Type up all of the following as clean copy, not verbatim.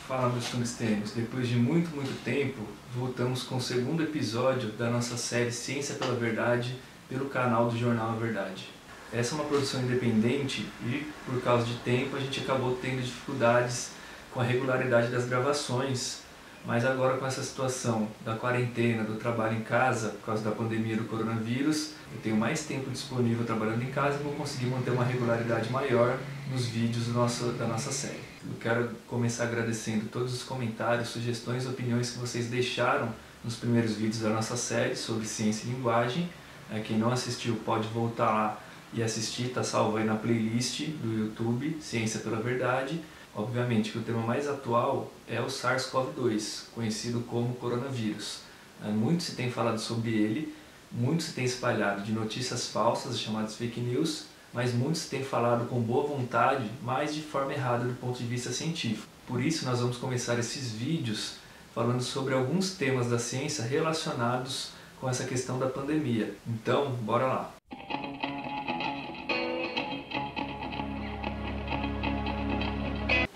Fala, meus tungstênios, depois de muito tempo, voltamos com o segundo episódio da nossa série Ciência pela Verdade pelo canal do Jornal A Verdade. Essa é uma produção independente e, por causa de tempo, a gente acabou tendo dificuldades com a regularidade das gravações, mas agora com essa situação da quarentena, do trabalho em casa, por causa da pandemia do coronavírus, eu tenho mais tempo disponível trabalhando em casa e vou conseguir manter uma regularidade maior nos vídeos da nossa série. Eu quero começar agradecendo todos os comentários, sugestões e opiniões que vocês deixaram nos primeiros vídeos da nossa série sobre ciência e linguagem. Quem não assistiu pode voltar lá e assistir, está salvo aí na playlist do YouTube, Ciência pela Verdade. Obviamente que o tema mais atual é o SARS-CoV-2, conhecido como coronavírus. Muito se tem falado sobre ele, muito se tem espalhado de notícias falsas, chamadas fake news, mas muito se tem falado com boa vontade, mas de forma errada do ponto de vista científico. Por isso nós vamos começar esses vídeos falando sobre alguns temas da ciência relacionados com essa questão da pandemia. Então, bora lá!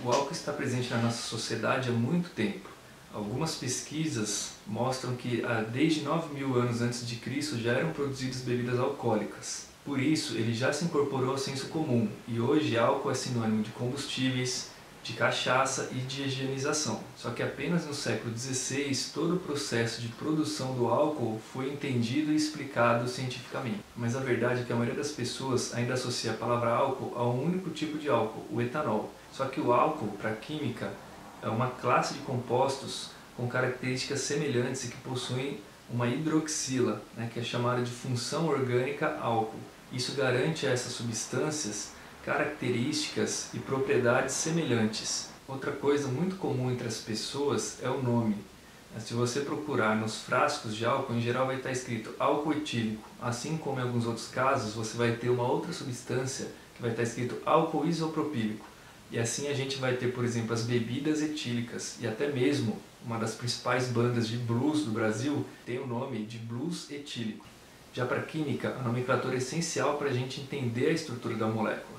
O álcool está presente na nossa sociedade há muito tempo. Algumas pesquisas mostram que desde 9.000 anos antes de Cristo já eram produzidas bebidas alcoólicas. Por isso, ele já se incorporou ao senso comum e hoje álcool é sinônimo de combustíveis, de cachaça e de higienização. Só que apenas no século XVI todo o processo de produção do álcool foi entendido e explicado cientificamente. Mas a verdade é que a maioria das pessoas ainda associa a palavra álcool a um único tipo de álcool, o etanol. Só que o álcool, para a química, é uma classe de compostos com características semelhantes e que possuem uma hidroxila, que é chamada de função orgânica álcool. Isso garante a essas substâncias características e propriedades semelhantes. Outra coisa muito comum entre as pessoas é o nome. Se você procurar nos frascos de álcool, em geral vai estar escrito álcool etílico. Assim como em alguns outros casos, você vai ter uma outra substância que vai estar escrito álcool isopropílico. E assim a gente vai ter, por exemplo, as bebidas etílicas e até mesmo uma das principais bandas de blues do Brasil tem o nome de blues etílico. Já para a química, a nomenclatura é essencial para a gente entender a estrutura da molécula.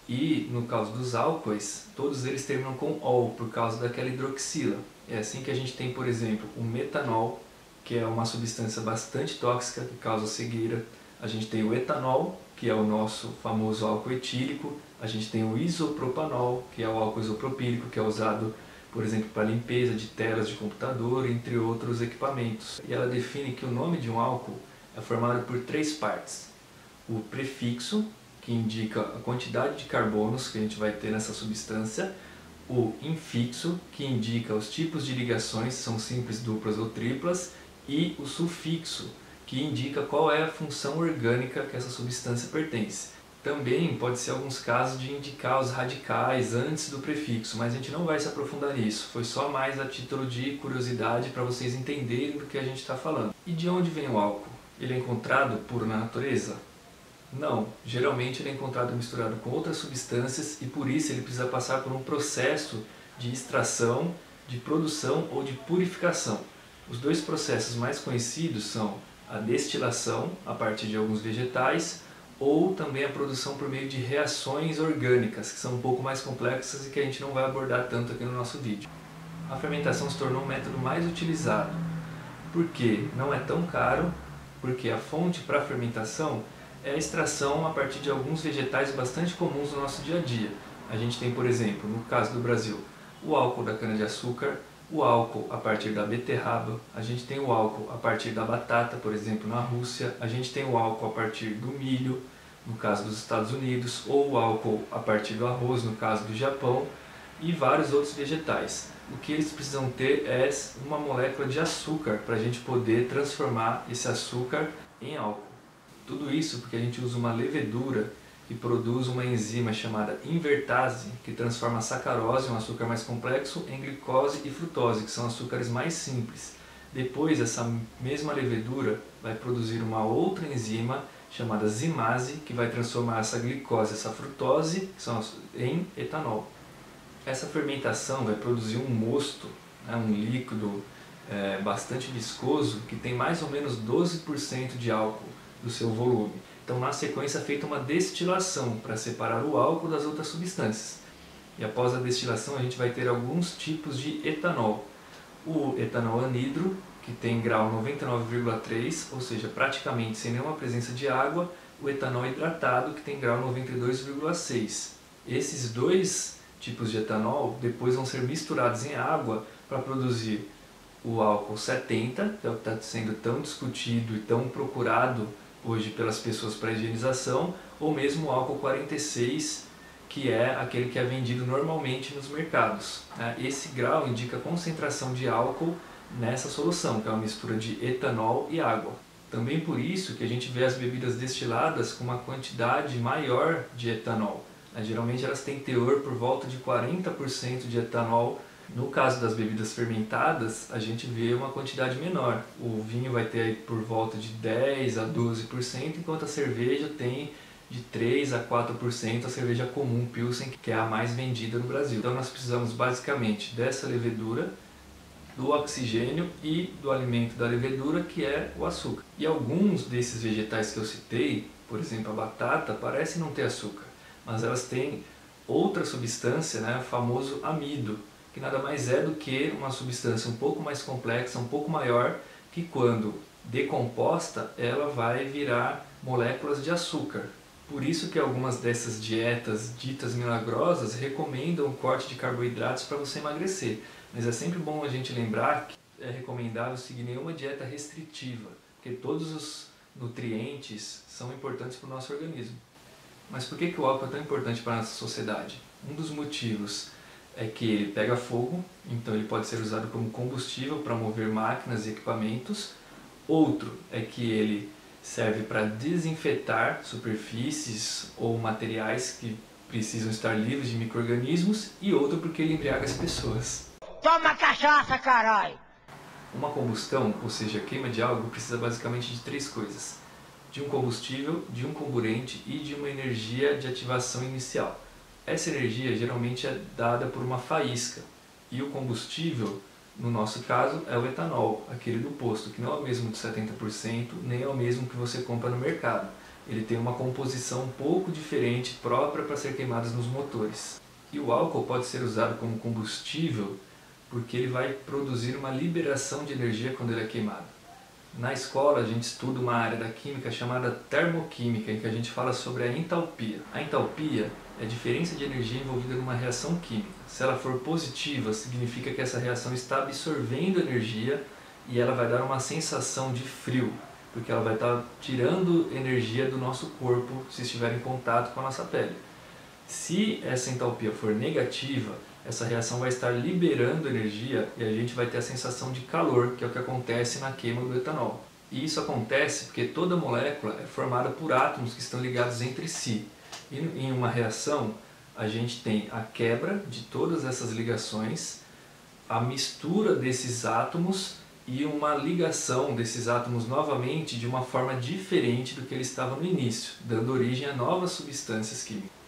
E no caso dos álcoois, todos eles terminam com ol por causa daquela hidroxila. É assim que a gente tem, por exemplo, o metanol, que é uma substância bastante tóxica que causa cegueira. A gente tem o etanol, que é o nosso famoso álcool etílico. A gente tem o isopropanol, que é o álcool isopropílico, que é usado, por exemplo, para limpeza de telas de computador, entre outros equipamentos. E ela define que o nome de um álcool é formado por três partes. O prefixo, que indica a quantidade de carbonos que a gente vai ter nessa substância. O infixo, que indica os tipos de ligações, são simples, duplas ou triplas. E o sufixo, que indica qual é a função orgânica que essa substância pertence. Também pode ser alguns casos de indicar os radicais antes do prefixo, mas a gente não vai se aprofundar nisso. Foi só mais a título de curiosidade para vocês entenderem do que a gente está falando. E de onde vem o álcool? Ele é encontrado puro na natureza? Não. Geralmente ele é encontrado misturado com outras substâncias e por isso ele precisa passar por um processo de extração, de produção ou de purificação. Os dois processos mais conhecidos são a destilação a partir de alguns vegetais ou também a produção por meio de reações orgânicas, que são um pouco mais complexas e que a gente não vai abordar tanto aqui no nosso vídeo. A fermentação se tornou um método mais utilizado. Por quê? Não é tão caro, porque a fonte para a fermentação é a extração a partir de alguns vegetais bastante comuns no nosso dia a dia. A gente tem, por exemplo, no caso do Brasil, o álcool da cana-de-açúcar, o álcool a partir da beterraba, a gente tem o álcool a partir da batata, por exemplo, na Rússia, a gente tem o álcool a partir do milho, no caso dos Estados Unidos, ou o álcool a partir do arroz, no caso do Japão, e vários outros vegetais. O que eles precisam ter é uma molécula de açúcar para a gente poder transformar esse açúcar em álcool. Tudo isso porque a gente usa uma levedura que produz uma enzima chamada invertase, que transforma a sacarose, um açúcar mais complexo, em glicose e frutose, que são açúcares mais simples. Depois, essa mesma levedura vai produzir uma outra enzima chamada zimase, que vai transformar essa glicose, essa frutose, em etanol. Essa fermentação vai produzir um mosto, um líquido bastante viscoso, que tem mais ou menos 12% de álcool do seu volume. Então, na sequência, é feita uma destilação para separar o álcool das outras substâncias. E após a destilação a gente vai ter alguns tipos de etanol. O etanol anidro, que tem grau 99,3, ou seja, praticamente sem nenhuma presença de água. O etanol hidratado, que tem grau 92,6. Esses dois tipos de etanol depois vão ser misturados em água para produzir o álcool 70, que é o que está sendo tão discutido e tão procurado hoje pelas pessoas para higienização, ou mesmo o álcool 46, que é aquele que é vendido normalmente nos mercados. Esse grau indica a concentração de álcool nessa solução, que é uma mistura de etanol e água. Também por isso que a gente vê as bebidas destiladas com uma quantidade maior de etanol. Geralmente elas têm teor por volta de 40% de etanol. No caso das bebidas fermentadas, a gente vê uma quantidade menor. O vinho vai ter aí por volta de 10 a 12%, enquanto a cerveja tem de 3 a 4%, a cerveja comum Pilsen, que é a mais vendida no Brasil. Então nós precisamos basicamente dessa levedura, do oxigênio e do alimento da levedura, que é o açúcar. E alguns desses vegetais que eu citei, por exemplo a batata, parecem não ter açúcar, mas elas têm outra substância, o famoso amido, que nada mais é do que uma substância um pouco mais complexa, um pouco maior, que quando decomposta ela vai virar moléculas de açúcar. Por isso que algumas dessas dietas ditas milagrosas recomendam o corte de carboidratos para você emagrecer. Mas é sempre bom a gente lembrar que é recomendável seguir nenhuma dieta restritiva, porque todos os nutrientes são importantes para o nosso organismo. Mas por que o álcool é tão importante para a nossa sociedade? Um dos motivos é que ele pega fogo, então ele pode ser usado como combustível para mover máquinas e equipamentos. Outro é que ele serve para desinfetar superfícies ou materiais que precisam estar livres de micro-organismos, e outro porque ele embriaga as pessoas. Toma cachaça, caralho! Uma combustão, ou seja, a queima de algo, precisa basicamente de três coisas: de um combustível, de um comburente e de uma energia de ativação inicial. Essa energia geralmente é dada por uma faísca, e o combustível, no nosso caso, é o etanol, aquele do posto, que não é o mesmo de 70%, nem é o mesmo que você compra no mercado. Ele tem uma composição um pouco diferente, própria para ser queimada nos motores. E o álcool pode ser usado como combustível porque ele vai produzir uma liberação de energia quando ele é queimado. Na escola a gente estuda uma área da química chamada termoquímica, em que a gente fala sobre a entalpia. A entalpia é a diferença de energia envolvida numa reação química. Se ela for positiva, significa que essa reação está absorvendo energia e ela vai dar uma sensação de frio, porque ela vai estar tirando energia do nosso corpo se estiver em contato com a nossa pele. Se essa entalpia for negativa, essa reação vai estar liberando energia e a gente vai ter a sensação de calor, que é o que acontece na queima do etanol. E isso acontece porque toda molécula é formada por átomos que estão ligados entre si. E em uma reação, a gente tem a quebra de todas essas ligações, a mistura desses átomos e uma ligação desses átomos novamente de uma forma diferente do que eles estavam no início, dando origem a novas substâncias químicas.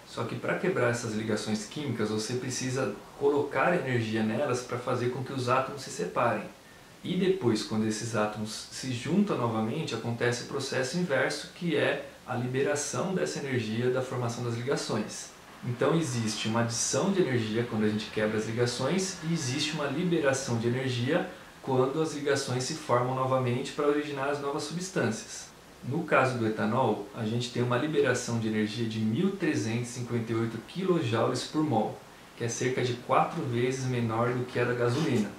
Só que para quebrar essas ligações químicas, você precisa colocar energia nelas para fazer com que os átomos se separem. E depois, quando esses átomos se juntam novamente, acontece o processo inverso, que é a liberação dessa energia da formação das ligações. Então existe uma adição de energia quando a gente quebra as ligações e existe uma liberação de energia quando as ligações se formam novamente para originar as novas substâncias. No caso do etanol, a gente tem uma liberação de energia de 1.358 kJ por mol, que é cerca de 4 vezes menor do que a da gasolina.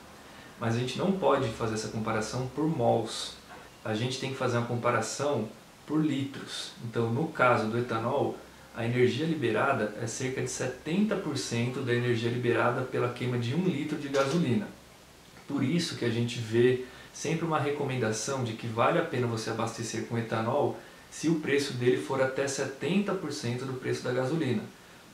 Mas a gente não pode fazer essa comparação por mols, a gente tem que fazer uma comparação por litros. Então, no caso do etanol, a energia liberada é cerca de 70% da energia liberada pela queima de 1 litro de gasolina. Por isso que a gente vê sempre uma recomendação de que vale a pena você abastecer com etanol se o preço dele for até 70% do preço da gasolina.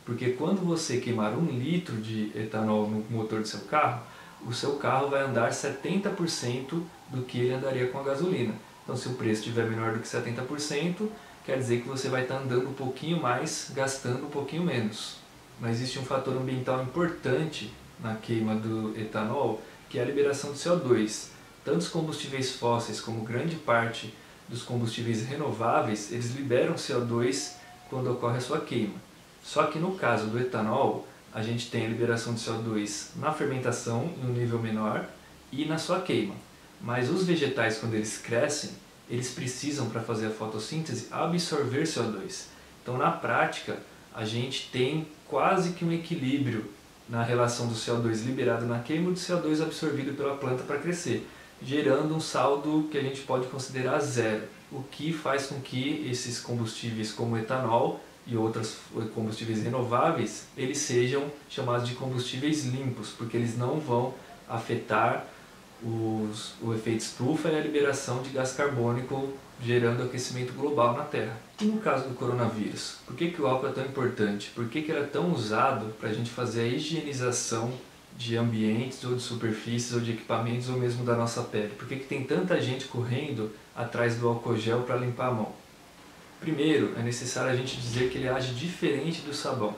Porque quando você queimar 1 litro de etanol no motor do seu carro, o seu carro vai andar 70% do que ele andaria com a gasolina. Então, se o preço estiver menor do que 70%, quer dizer que você vai estar andando um pouquinho mais, gastando um pouquinho menos. Mas existe um fator ambiental importante na queima do etanol, que é a liberação de CO2. Tanto os combustíveis fósseis como grande parte dos combustíveis renováveis, eles liberam CO2 quando ocorre a sua queima. Só que no caso do etanol, a gente tem a liberação de CO2 na fermentação em um nível menor e na sua queima. Mas os vegetais, quando eles crescem, eles precisam, para fazer a fotossíntese, absorver CO2. Então, na prática, a gente tem quase que um equilíbrio na relação do CO2 liberado na queima e do CO2 absorvido pela planta para crescer, gerando um saldo que a gente pode considerar zero, o que faz com que esses combustíveis como etanol e outros combustíveis renováveis, eles sejam chamados de combustíveis limpos, porque eles não vão afetar o efeito estufa e a liberação de gás carbônico, gerando aquecimento global na Terra. E no caso do coronavírus, por que o álcool é tão importante? Por que ele é tão usado para a gente fazer a higienização de ambientes ou de superfícies ou de equipamentos ou mesmo da nossa pele? Por que tem tanta gente correndo atrás do álcool gel para limpar a mão? Primeiro, é necessário a gente dizer que ele age diferente do sabão.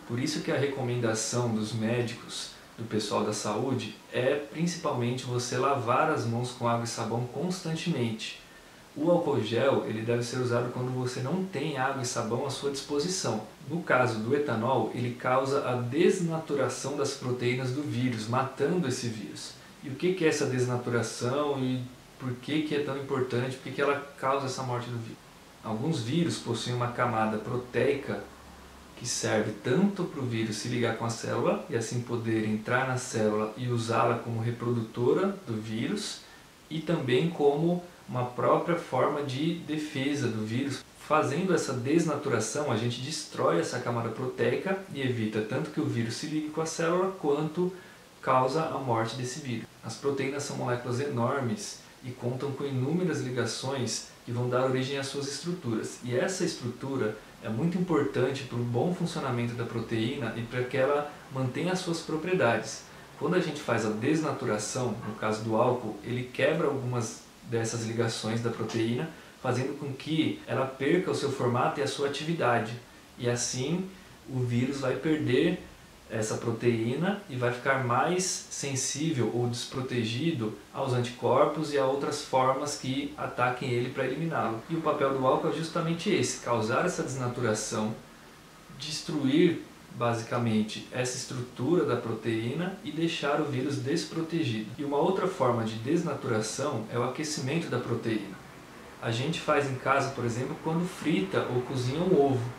Por isso que a recomendação dos médicos, do pessoal da saúde, é principalmente você lavar as mãos com água e sabão constantemente. O álcool gel ele deve ser usado quando você não tem água e sabão à sua disposição. No caso do etanol, ele causa a desnaturação das proteínas do vírus, matando esse vírus. E o que é essa desnaturação e por que é tão importante, por que ela causa essa morte do vírus? Alguns vírus possuem uma camada proteica que serve tanto para o vírus se ligar com a célula e assim poder entrar na célula e usá-la como reprodutora do vírus e também como uma própria forma de defesa do vírus. Fazendo essa desnaturação, a gente destrói essa camada proteica e evita tanto que o vírus se ligue com a célula quanto causa a morte desse vírus. As proteínas são moléculas enormes e contam com inúmeras ligações que vão dar origem às suas estruturas. E essa estrutura é muito importante para o bom funcionamento da proteína e para que ela mantenha as suas propriedades. Quando a gente faz a desnaturação, no caso do álcool, ele quebra algumas dessas ligações da proteína, fazendo com que ela perca o seu formato e a sua atividade. E assim o vírus vai perder essa proteína e vai ficar mais sensível ou desprotegido aos anticorpos e a outras formas que ataquem ele para eliminá-lo. E o papel do álcool é justamente esse, causar essa desnaturação, destruir basicamente essa estrutura da proteína e deixar o vírus desprotegido. E uma outra forma de desnaturação é o aquecimento da proteína. A gente faz em casa, por exemplo, quando frita ou cozinha um ovo.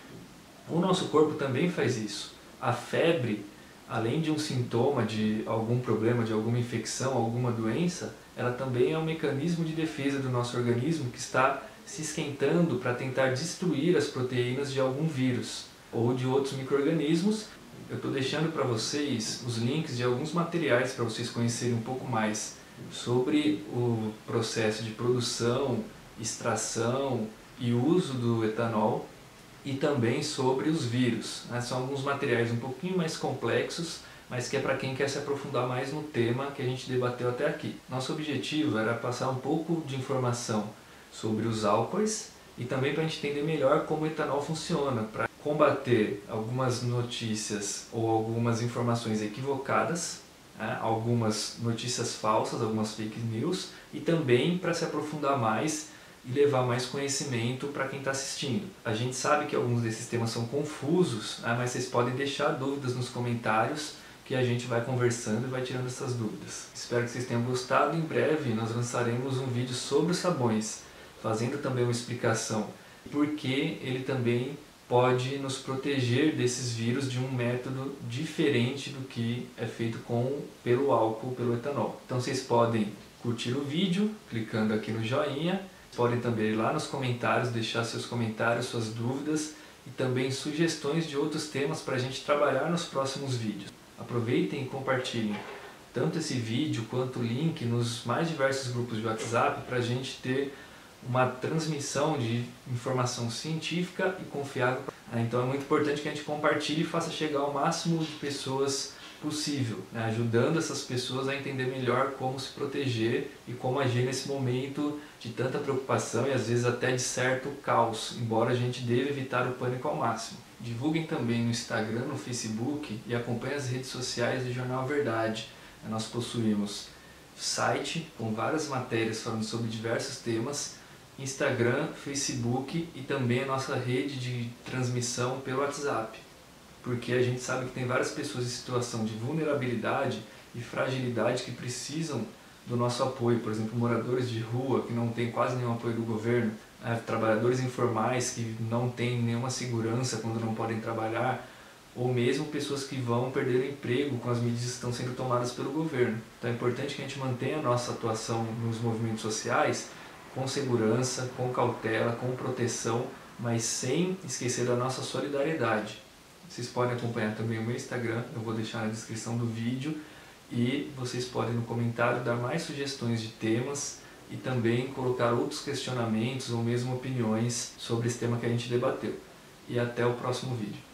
O nosso corpo também faz isso. A febre, além de um sintoma de algum problema, de alguma infecção, alguma doença, ela também é um mecanismo de defesa do nosso organismo que está se esquentando para tentar destruir as proteínas de algum vírus ou de outros micro-organismos. Eu estou deixando para vocês os links de alguns materiais para vocês conhecerem um pouco mais sobre o processo de produção, extração e uso do etanol e também sobre os vírus. São alguns materiais um pouquinho mais complexos, mas que é para quem quer se aprofundar mais no tema que a gente debateu até aqui. Nosso objetivo era passar um pouco de informação sobre os álcoois e também para a gente entender melhor como o etanol funciona, para combater algumas notícias ou algumas informações equivocadas, algumas notícias falsas, algumas fake news, e também para se aprofundar mais e levar mais conhecimento para quem está assistindo. A gente sabe que alguns desses temas são confusos, mas vocês podem deixar dúvidas nos comentários que a gente vai conversando e vai tirando essas dúvidas. Espero que vocês tenham gostado. Em breve nós lançaremos um vídeo sobre os sabões, fazendo também uma explicação por que ele também pode nos proteger desses vírus de um método diferente do que é feito pelo álcool, pelo etanol. Então vocês podem curtir o vídeo clicando aqui no joinha, podem também ir lá nos comentários, deixar seus comentários, suas dúvidas e também sugestões de outros temas para a gente trabalhar nos próximos vídeos. Aproveitem e compartilhem tanto esse vídeo quanto o link nos mais diversos grupos de WhatsApp para a gente ter uma transmissão de informação científica e confiável. Então é muito importante que a gente compartilhe e faça chegar ao máximo de pessoas possível, ajudando essas pessoas a entender melhor como se proteger e como agir nesse momento de tanta preocupação e às vezes até de certo caos, embora a gente deva evitar o pânico ao máximo. Divulguem também no Instagram, no Facebook e acompanhem as redes sociais do Jornal Verdade. Nós possuímos site com várias matérias falando sobre diversos temas, Instagram, Facebook e também a nossa rede de transmissão pelo WhatsApp. porque a gente sabe que tem várias pessoas em situação de vulnerabilidade e fragilidade que precisam do nosso apoio, por exemplo, moradores de rua que não têm quase nenhum apoio do governo, trabalhadores informais que não têm nenhuma segurança quando não podem trabalhar, ou mesmo pessoas que vão perder o emprego com as medidas que estão sendo tomadas pelo governo. Então é importante que a gente mantenha a nossa atuação nos movimentos sociais com segurança, com cautela, com proteção, mas sem esquecer da nossa solidariedade. Vocês podem acompanhar também o meu Instagram, eu vou deixar na descrição do vídeo, e vocês podem no comentário dar mais sugestões de temas e também colocar outros questionamentos ou mesmo opiniões sobre esse tema que a gente debateu. E até o próximo vídeo.